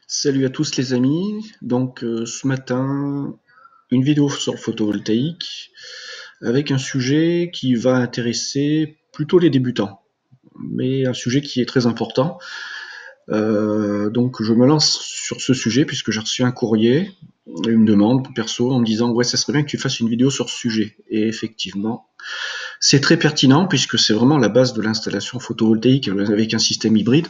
Salut à tous les amis, ce matin, une vidéo sur le photovoltaïque avec un sujet qui va intéresser plutôt les débutants, mais un sujet qui est très important. Donc je me lance sur ce sujet puisque j'ai reçu un courrier, une demande perso en me disant ouais ça serait bien que tu fasses une vidéo sur ce sujet. Et effectivement, c'est très pertinent puisque c'est vraiment la base de l'installation photovoltaïque avec un système hybride.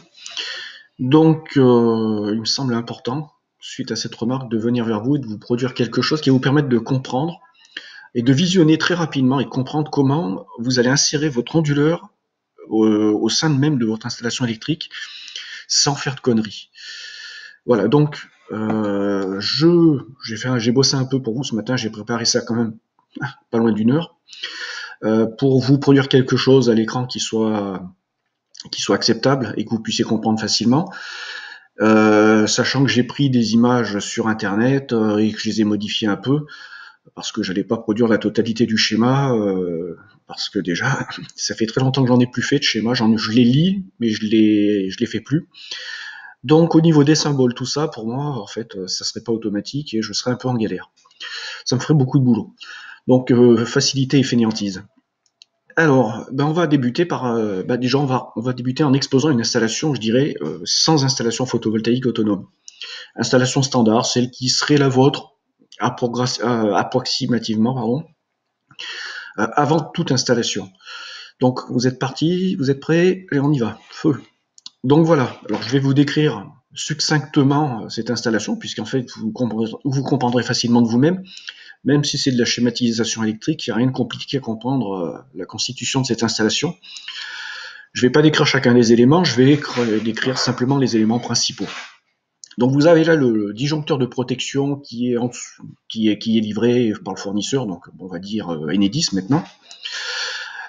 Il me semble important, suite à cette remarque, de venir vers vous et de vous produire quelque chose qui va vous permettre de comprendre et de visionner très rapidement et comprendre comment vous allez insérer votre onduleur au sein même de votre installation électrique sans faire de conneries. Voilà, j'ai bossé un peu pour vous ce matin, j'ai préparé ça quand même pas loin d'une heure, pour vous produire quelque chose à l'écran qui soit acceptable et que vous puissiez comprendre facilement. Sachant que j'ai pris des images sur internet et que je les ai modifiées un peu parce que j'allais pas produire la totalité du schéma parce que déjà ça fait très longtemps que j'en ai plus fait de schéma, je les lis mais je les fais plus. Donc au niveau des symboles, tout ça pour moi en fait ça serait pas automatique et je serais un peu en galère. Ça me ferait beaucoup de boulot. Facilité et fainéantise. Alors, on va débuter on va débuter en exposant une installation, je dirais, sans installation photovoltaïque autonome. Installation standard, celle qui serait la vôtre approximativement, avant toute installation. Donc vous êtes parti, vous êtes prêts, et on y va, feu. Donc voilà, alors je vais vous décrire succinctement cette installation, puisqu'en fait vous comprendrez facilement de vous-même, même si c'est de la schématisation électrique, il n'y a rien de compliqué à comprendre la constitution de cette installation. Je ne vais pas décrire chacun des éléments, je vais décrire simplement les éléments principaux. Donc vous avez là le disjoncteur de protection qui est livré par le fournisseur, donc on va dire Enedis maintenant,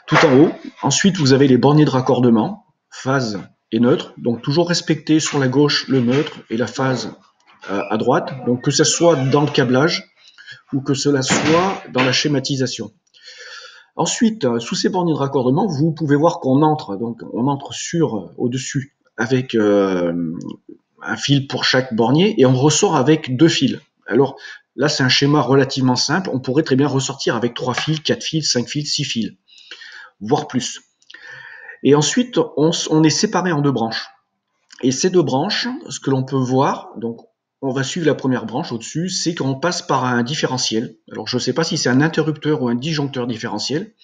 tout en haut. Ensuite vous avez les borniers de raccordement, phase et neutre, donc toujours respecter sur la gauche le neutre et la phase à droite, donc que ce soit dans le câblage ou que cela soit dans la schématisation. Ensuite, sous ces borniers de raccordement, vous pouvez voir qu'on entre, donc on entre au-dessus avec un fil pour chaque bornier et on ressort avec 2 fils. Alors là, c'est un schéma relativement simple. On pourrait très bien ressortir avec 3 fils, 4 fils, 5 fils, 6 fils, voire plus. Et ensuite, on est séparé en 2 branches. Et ces 2 branches, ce que l'on peut voir, donc on va suivre la première branche au-dessus, c'est qu'on passe par un différentiel. Alors je ne sais pas si c'est un interrupteur ou un disjoncteur différentiel.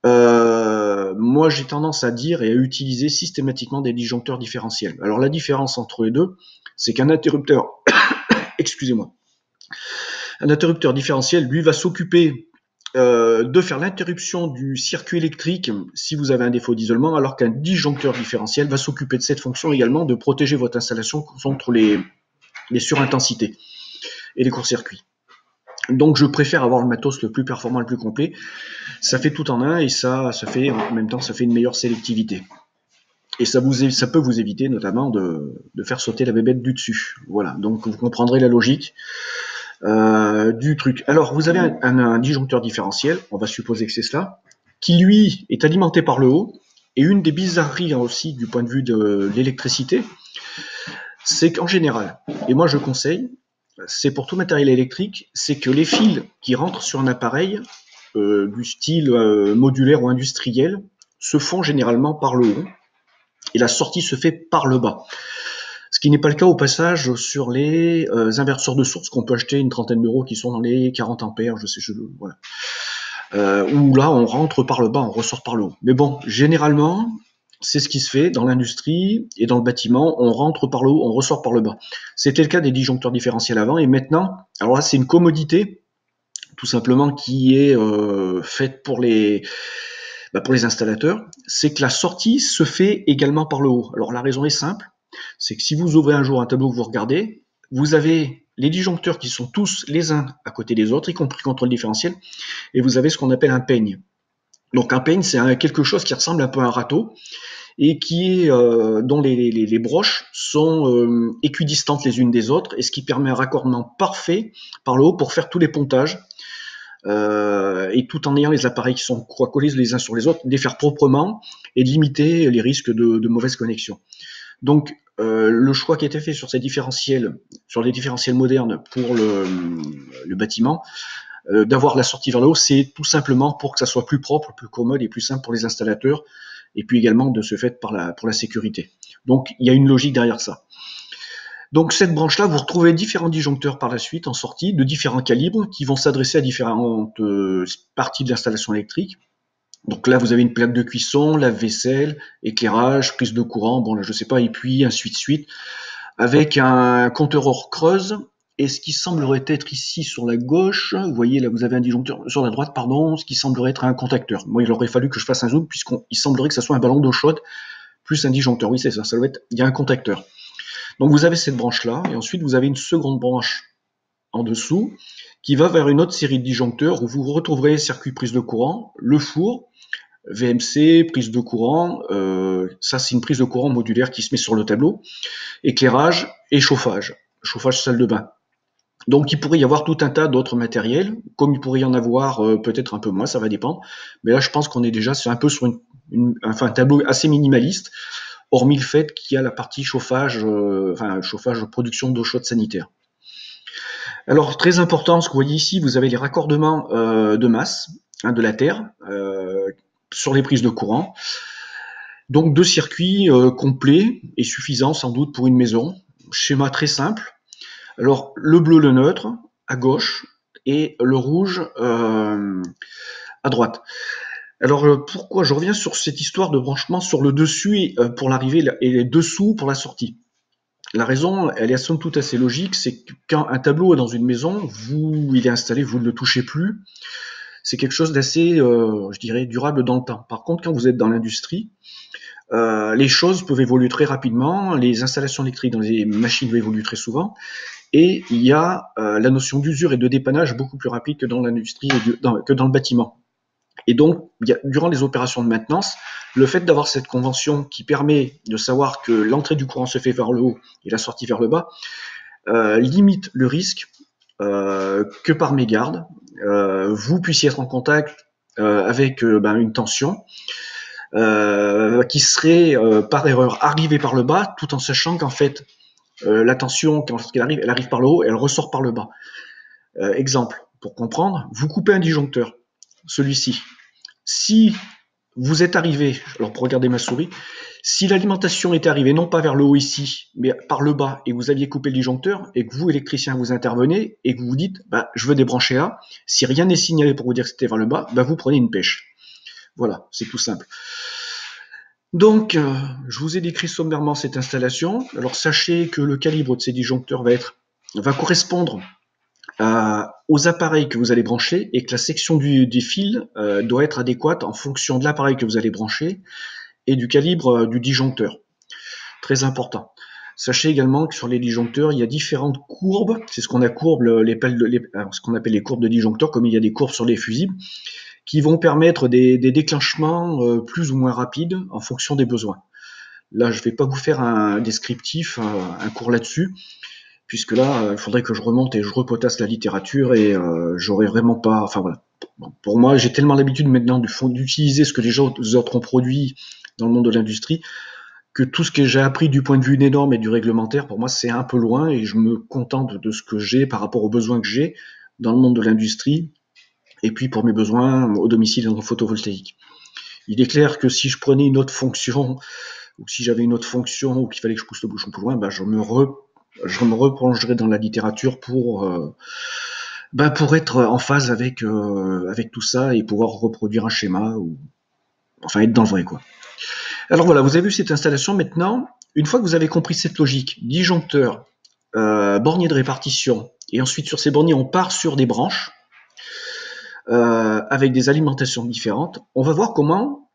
Moi, j'ai tendance à dire et à utiliser systématiquement des disjoncteurs différentiels. Alors la différence entre les deux, c'est qu'un interrupteur, excusez-moi, un interrupteur différentiel, lui, va s'occuper de faire l'interruption du circuit électrique si vous avez un défaut d'isolement, alors qu'un disjoncteur différentiel va s'occuper de cette fonction également, de protéger votre installation contre les surintensités et les courts-circuits. Donc je préfère avoir le matos le plus performant, le plus complet. Ça fait tout en un et ça fait en même temps ça fait une meilleure sélectivité. Et ça peut vous éviter notamment de faire sauter la bébête du dessus. Voilà, donc vous comprendrez la logique du truc. Alors vous avez un disjoncteur différentiel, on va supposer que c'est cela, qui lui est alimenté par le haut. Et une des bizarreries aussi du point de vue de l'électricité, c'est qu'en général, et moi je conseille, c'est pour tout matériel électrique, c'est que les fils qui rentrent sur un appareil du style modulaire ou industriel se font généralement par le haut et la sortie se fait par le bas. Ce qui n'est pas le cas au passage sur les inverseurs de source qu'on peut acheter une trentaine d'euros qui sont dans les 40 ampères, voilà. Où là on rentre par le bas, on ressort par le haut. Mais bon, généralement, c'est ce qui se fait dans l'industrie et dans le bâtiment, on rentre par le haut, on ressort par le bas. C'était le cas des disjoncteurs différentiels avant, et maintenant, alors là c'est une commodité, tout simplement, qui est faite pour les installateurs, c'est que la sortie se fait également par le haut. Alors la raison est simple, c'est que si vous ouvrez un jour un tableau que vous regardez, vous avez les disjoncteurs qui sont tous les uns à côté des autres, y compris contre le différentiel, et vous avez ce qu'on appelle un peigne. Donc un peigne, c'est quelque chose qui ressemble un peu à un râteau, et dont les broches sont équidistantes les unes des autres, et ce qui permet un raccordement parfait par le haut pour faire tous les pontages, et tout en ayant les appareils qui sont collés les uns sur les autres, de les faire proprement et de limiter les risques de mauvaise connexion. Donc le choix qui a été fait sur ces différentiels, sur les différentiels modernes pour le bâtiment, d'avoir la sortie vers le haut, c'est tout simplement pour que ça soit plus propre, plus commode et plus simple pour les installateurs, et puis également de ce fait pour la sécurité. Donc il y a une logique derrière ça. Donc cette branche-là, vous retrouvez différents disjoncteurs par la suite en sortie, de différents calibres, qui vont s'adresser à différentes parties de l'installation électrique. Donc là, vous avez une plaque de cuisson, lave-vaisselle, éclairage, prise de courant, bon là je sais pas, et puis ainsi de suite, avec un compteur hors creuse. Et ce qui semblerait être ici sur la gauche, vous voyez là vous avez un disjoncteur, sur la droite pardon, ce qui semblerait être un contacteur. Moi il aurait fallu que je fasse un zoom puisqu'il semblerait que ça soit un ballon d'eau chaude plus un disjoncteur. Oui c'est ça, ça doit être, il y a un contacteur. Donc vous avez cette branche là, et ensuite vous avez une seconde branche en dessous qui va vers une autre série de disjoncteurs où vous retrouverez circuit prise de courant, le four, VMC, prise de courant, ça c'est une prise de courant modulaire qui se met sur le tableau, éclairage et chauffage salle de bain. Donc il pourrait y avoir tout un tas d'autres matériels, comme il pourrait y en avoir peut-être un peu moins, ça va dépendre. Mais là je pense qu'on est déjà un peu sur un tableau assez minimaliste, hormis le fait qu'il y a la partie chauffage, chauffage production d'eau chaude sanitaire. Alors très important, ce que vous voyez ici, vous avez les raccordements de masse de la terre sur les prises de courant. Donc deux circuits complets et suffisants sans doute pour une maison. Schéma très simple. Alors le bleu le neutre à gauche et le rouge à droite. Alors pourquoi je reviens sur cette histoire de branchement sur le dessus pour l'arrivée et les dessous pour la sortie. La raison, elle est somme toute assez logique, c'est que quand un tableau est dans une maison, il est installé, vous ne le touchez plus. C'est quelque chose d'assez, je dirais, durable dans le temps. Par contre, quand vous êtes dans l'industrie, les choses peuvent évoluer très rapidement, les installations électriques dans les machines évoluent très souvent, et il y a la notion d'usure et de dépannage beaucoup plus rapide que dans l'industrie que dans le bâtiment. Et donc, durant les opérations de maintenance, le fait d'avoir cette convention qui permet de savoir que l'entrée du courant se fait vers le haut et la sortie vers le bas, limite le risque que par mégarde, vous puissiez être en contact avec une tension qui serait par erreur arrivée par le bas, tout en sachant qu'en fait, la tension, quand elle arrive par le haut, elle ressort par le bas. Exemple, pour comprendre, vous coupez un disjoncteur, celui-ci. Si vous êtes arrivé, alors pour regarder ma souris, si l'alimentation était arrivée non pas vers le haut ici, mais par le bas, et vous aviez coupé le disjoncteur, et que vous, électricien, vous intervenez, et que vous vous dites, je veux débrancher là, si rien n'est signalé pour vous dire que c'était vers le bas, vous prenez une pêche. Voilà, c'est tout simple. Donc, je vous ai décrit sommairement cette installation. Alors, sachez que le calibre de ces disjoncteurs va correspondre aux appareils que vous allez brancher et que la section des fils doit être adéquate en fonction de l'appareil que vous allez brancher et du calibre du disjoncteur. Très important. Sachez également que sur les disjoncteurs, il y a différentes courbes. C'est ce qu'on ce qu'on appelle les courbes de disjoncteurs, comme il y a des courbes sur les fusibles, qui vont permettre des déclenchements plus ou moins rapides en fonction des besoins. Là, je ne vais pas vous faire un descriptif, un cours là-dessus, puisque là, il faudrait que je remonte et je repotasse la littérature et j'aurais vraiment pas... Enfin voilà. Pour moi, j'ai tellement l'habitude maintenant d'utiliser ce que les autres ont produit dans le monde de l'industrie que tout ce que j'ai appris du point de vue des normes et du réglementaire, pour moi, c'est un peu loin et je me contente de ce que j'ai par rapport aux besoins que j'ai dans le monde de l'industrie et puis pour mes besoins au domicile en photovoltaïque. Il est clair que si je prenais une autre fonction ou si j'avais une autre fonction ou qu'il fallait que je pousse le bouchon plus loin, je me replongerai dans la littérature pour être en phase avec tout ça et pouvoir reproduire un schéma ou enfin être dans le vrai quoi. Alors voilà, vous avez vu cette installation maintenant. Une fois que vous avez compris cette logique, disjoncteur, bornier de répartition, et ensuite sur ces borniers on part sur des branches avec des alimentations différentes, on va voir comment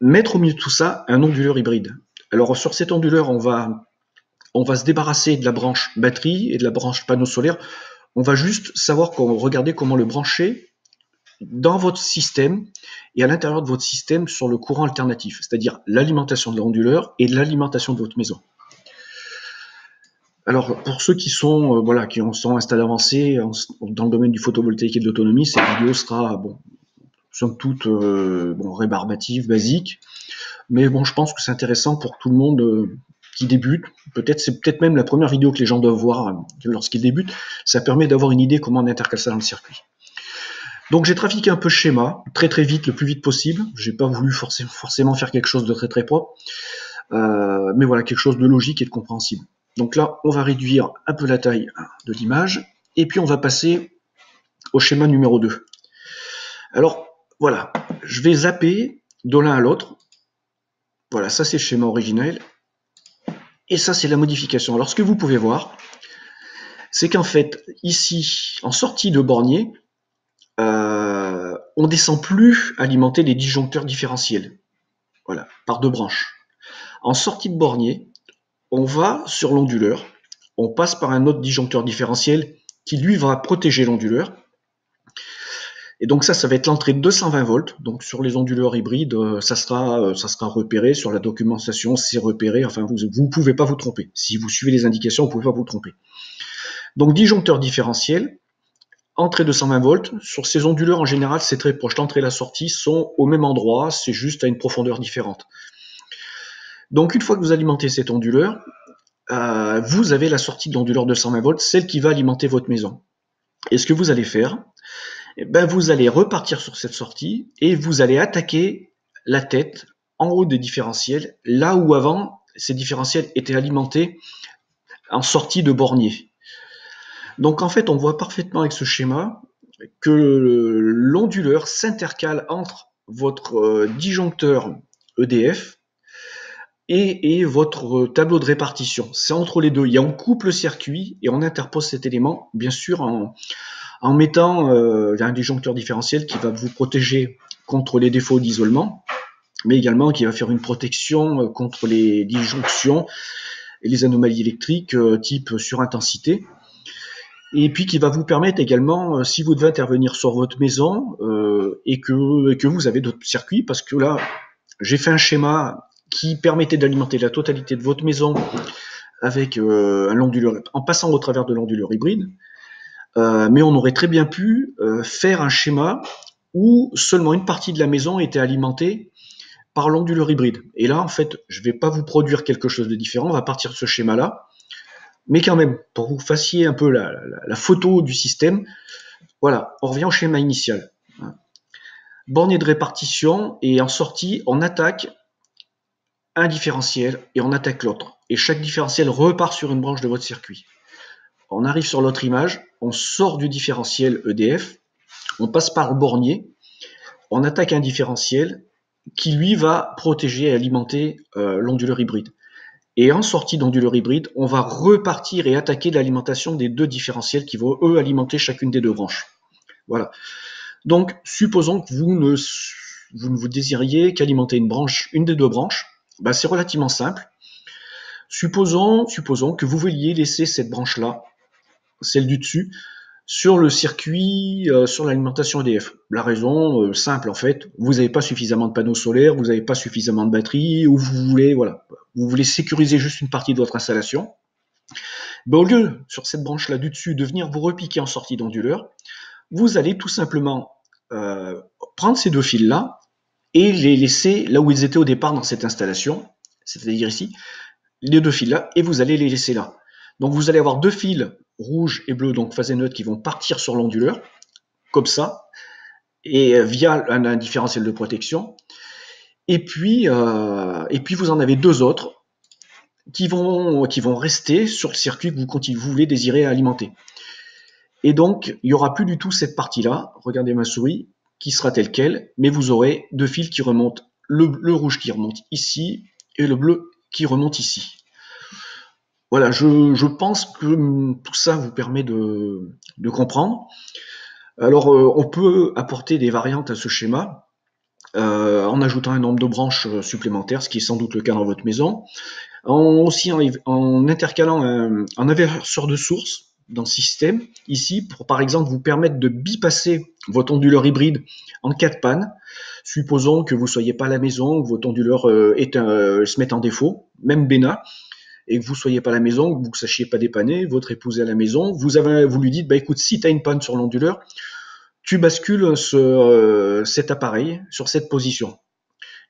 mettre au milieu de tout ça un onduleur hybride. Alors sur cet onduleur, on va se débarrasser de la branche batterie et de la branche panneau solaire. On va juste regarder comment le brancher dans votre système et à l'intérieur de votre système sur le courant alternatif, c'est-à-dire l'alimentation de l'onduleur et l'alimentation de votre maison. Alors pour ceux qui sont sont à un stade avancé dans le domaine du photovoltaïque et de l'autonomie, cette vidéo sera somme toute rébarbative, basique. Mais bon, je pense que c'est intéressant pour tout le monde qui débute. C'est peut-être même la première vidéo que les gens doivent voir lorsqu'ils débutent. Ça permet d'avoir une idée comment on intercale ça dans le circuit. Donc j'ai trafiqué un peu le schéma, très très vite, le plus vite possible. J'ai pas voulu forcément faire quelque chose de très très propre. Mais voilà, quelque chose de logique et de compréhensible. Donc là, on va réduire un peu la taille de l'image, et puis on va passer au schéma numéro 2. Alors, voilà, je vais zapper de l'un à l'autre. Voilà, ça c'est le schéma originel, et ça c'est la modification. Alors ce que vous pouvez voir, c'est qu'en fait, ici, en sortie de bornier, on ne descend plus alimenter les disjoncteurs différentiels, voilà, par 2 branches. En sortie de bornier, on va sur l'onduleur, on passe par un autre disjoncteur différentiel qui lui va protéger l'onduleur. Et donc ça va être l'entrée de 220 volts. Donc sur les onduleurs hybrides, ça sera repéré sur la documentation, c'est repéré. Enfin, vous ne pouvez pas vous tromper. Si vous suivez les indications, vous ne pouvez pas vous tromper. Donc disjoncteur différentiel, entrée 220 volts. Sur ces onduleurs, en général, c'est très proche. L'entrée et la sortie sont au même endroit, c'est juste à une profondeur différente. Donc une fois que vous alimentez cet onduleur, vous avez la sortie de l'onduleur 220 volts, celle qui va alimenter votre maison. Et ce que vous allez faire, vous allez repartir sur cette sortie et vous allez attaquer la tête en haut des différentiels, là où avant ces différentiels étaient alimentés en sortie de bornier. Donc en fait, on voit parfaitement avec ce schéma que l'onduleur s'intercale entre votre disjoncteur EDF et votre tableau de répartition. C'est entre les deux. On coupe le circuit et on interpose cet élément, bien sûr, en mettant un disjoncteur différentiel qui va vous protéger contre les défauts d'isolement, mais également qui va faire une protection contre les disjonctions et les anomalies électriques type surintensité. Et puis qui va vous permettre également, si vous devez intervenir sur votre maison et que vous avez d'autres circuits, parce que là, j'ai fait un schéma qui permettait d'alimenter la totalité de votre maison avec un onduleur, en passant au travers de l'onduleur hybride. Mais on aurait très bien pu faire un schéma où seulement une partie de la maison était alimentée par l'onduleur hybride. Et là, en fait, je ne vais pas vous produire quelque chose de différent, on va partir de ce schéma-là. Mais quand même, pour que vous fassiez un peu la photo du système, voilà, on revient au schéma initial. Bornier de répartition, et en sortie, on attaque un différentiel et on attaque l'autre. Et chaque différentiel repart sur une branche de votre circuit. On arrive sur l'autre image, on sort du différentiel EDF, on passe par le bornier, on attaque un différentiel qui lui va protéger et alimenter l'onduleur hybride. Et en sortie d'onduleur hybride, on va repartir et attaquer l'alimentation des deux différentiels qui vont eux alimenter chacune des deux branches. Voilà. Donc, supposons que vous ne vous désiriez qu'alimenter une des deux branches. C'est relativement simple. Supposons que vous vouliez laisser cette branche-là, celle du dessus, sur le circuit, sur l'alimentation EDF. La raison, simple en fait, vous n'avez pas suffisamment de panneaux solaires, vous n'avez pas suffisamment de batterie, ou vous voulez sécuriser juste une partie de votre installation. Au lieu, sur cette branche-là du dessus, de venir vous repiquer en sortie d'onduleur, vous allez tout simplement prendre ces deux fils-là et les laisser là où ils étaient au départ dans cette installation, c'est-à-dire ici, les deux fils-là, et vous allez les laisser là. Donc vous allez avoir deux fils rouge et bleu, donc phase et neutre, qui vont partir sur l'onduleur, comme ça, et via un différentiel de protection. Et puis vous en avez deux autres qui vont rester sur le circuit que vous voulez désirer alimenter. Et donc, il n'y aura plus du tout cette partie-là, regardez ma souris, qui sera telle quelle, mais vous aurez deux fils qui remontent, le rouge qui remonte ici, et le bleu qui remonte ici. Voilà, je pense que tout ça vous permet de comprendre. Alors, on peut apporter des variantes à ce schéma en ajoutant un nombre de branches supplémentaires, ce qui est sans doute le cas dans votre maison. En intercalant un inverseur de source dans le système, ici, pour par exemple vous permettre de bypasser votre onduleur hybride en cas de panne. Supposons que vous ne soyez pas à la maison, que votre onduleur se mette en défaut, même BENA, et que vous ne soyez pas à la maison, que vous ne sachiez pas dépanner, votre épouse est à la maison, vous lui dites, écoute, si tu as une panne sur l'onduleur, tu bascules cet appareil sur cette position.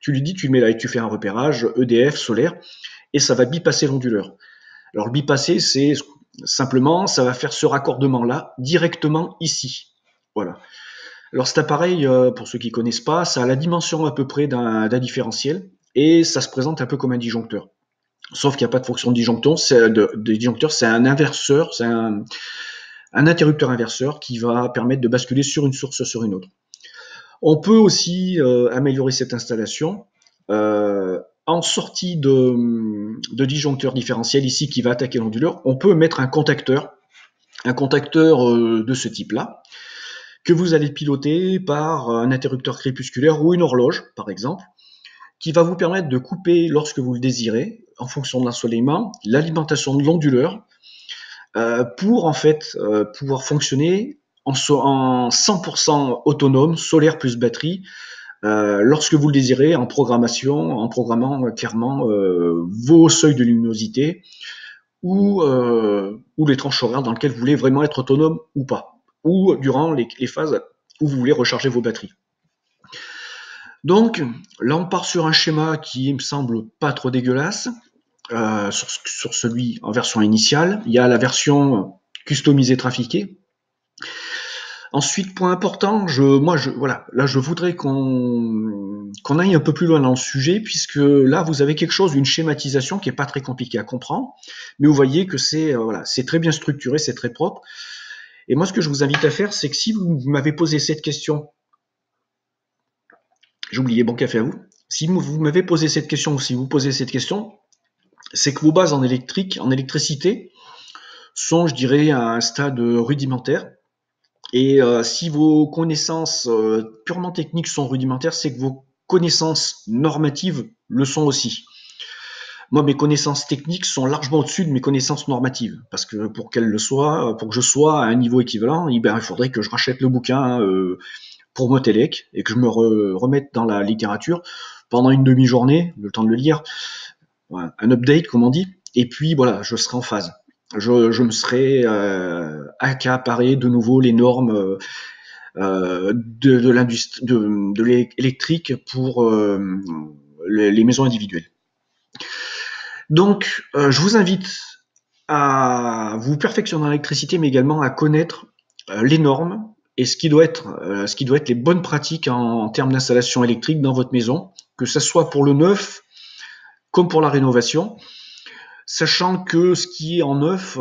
Tu lui dis, tu le mets là et tu fais un repérage EDF solaire et ça va bypasser l'onduleur. Alors le bypasser, c'est simplement, ça va faire ce raccordement-là directement ici. Voilà. Alors cet appareil, pour ceux qui connaissent pas, ça a la dimension à peu près d'un différentiel et ça se présente un peu comme un disjoncteur. Sauf qu'il n'y a pas de fonction de disjoncteur, c'est un inverseur, c'est un interrupteur inverseur qui va permettre de basculer sur une source sur une autre. On peut aussi améliorer cette installation en sortie de disjoncteur différentiel ici qui va attaquer l'onduleur. On peut mettre un contacteur de ce type-là, que vous allez piloter par un interrupteur crépusculaire ou une horloge, par exemple, qui va vous permettre de couper, lorsque vous le désirez, en fonction de l'ensoleillement, l'alimentation de l'onduleur pour en fait pouvoir fonctionner en 100% autonome, solaire plus batterie, lorsque vous le désirez, en programmant clairement vos seuils de luminosité ou les tranches horaires dans lesquelles vous voulez vraiment être autonome ou pas, ou durant les phases où vous voulez recharger vos batteries. Donc là on part sur un schéma qui me semble pas trop dégueulasse. Sur celui en version initiale, il y a la version customisée trafiquée. Ensuite, point important, voilà, là je voudrais qu'on aille un peu plus loin dans le sujet, puisque là vous avez quelque chose, une schématisation qui est pas très compliquée à comprendre, mais vous voyez que c'est voilà, c'est très bien structuré, c'est très propre. Et moi ce que je vous invite à faire, c'est que si vous m'avez posé cette question, j'ai oublié, bon café à vous, si vous m'avez posé cette question ou si vous posez cette question, c'est que vos bases en électricité, sont, je dirais, à un stade rudimentaire. Et si vos connaissances purement techniques sont rudimentaires, c'est que vos connaissances normatives le sont aussi. Moi, mes connaissances techniques sont largement au-dessus de mes connaissances normatives, parce que pour que je sois à un niveau équivalent, il faudrait que je rachète le bouquin pour Motelec et que je me remette dans la littérature pendant une demi-journée, le temps de le lire, un update comme on dit, et puis voilà, je serai en phase. Je me serais accaparé de nouveau les normes de l'industrie de l'électrique pour les maisons individuelles. Donc, je vous invite à vous perfectionner en électricité, mais également à connaître les normes et ce qui doit être les bonnes pratiques en termes d'installation électrique dans votre maison, que ce soit pour le neuf comme pour la rénovation. Sachant que ce qui est en neuf,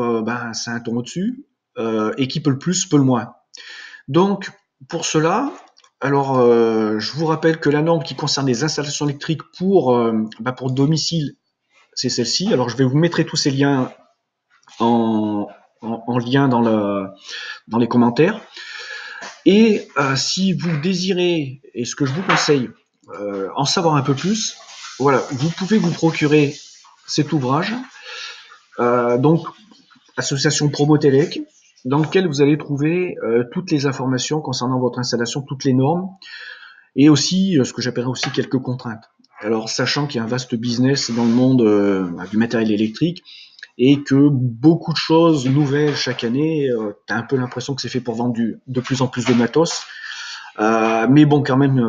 c'est un ton au-dessus, et qui peut le plus, peut le moins. Donc, pour cela, alors, je vous rappelle que la norme qui concerne les installations électriques pour domicile, c'est celle-ci. Alors, je vais vous mettre tous ces liens en lien dans les commentaires. Et si vous désirez, et ce que je vous conseille, en savoir un peu plus, voilà, vous pouvez vous procurer cet ouvrage, donc association Promotelec, dans lequel vous allez trouver toutes les informations concernant votre installation, toutes les normes, et aussi ce que j'appellerais aussi quelques contraintes. Alors sachant qu'il y a un vaste business dans le monde du matériel électrique, et que beaucoup de choses nouvelles chaque année, tu as un peu l'impression que c'est fait pour vendre de plus en plus de matos, mais bon quand même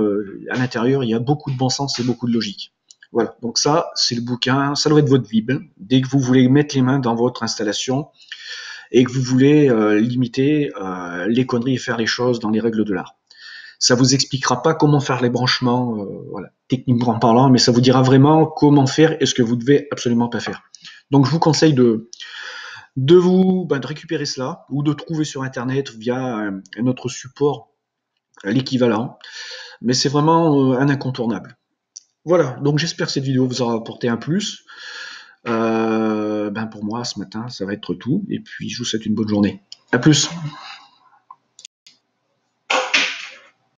à l'intérieur il y a beaucoup de bon sens et beaucoup de logique. Voilà, donc ça, c'est le bouquin, ça doit être votre Bible. Dès que vous voulez mettre les mains dans votre installation et que vous voulez limiter les conneries et faire les choses dans les règles de l'art. Ça vous expliquera pas comment faire les branchements, voilà, techniquement parlant, mais ça vous dira vraiment comment faire et ce que vous devez absolument pas faire. Donc je vous conseille de récupérer cela ou de trouver sur internet via un autre support l'équivalent, mais c'est vraiment un incontournable. Voilà, donc j'espère que cette vidéo vous aura apporté un plus. Pour moi, ce matin, ça va être tout. Et puis, je vous souhaite une bonne journée. À plus.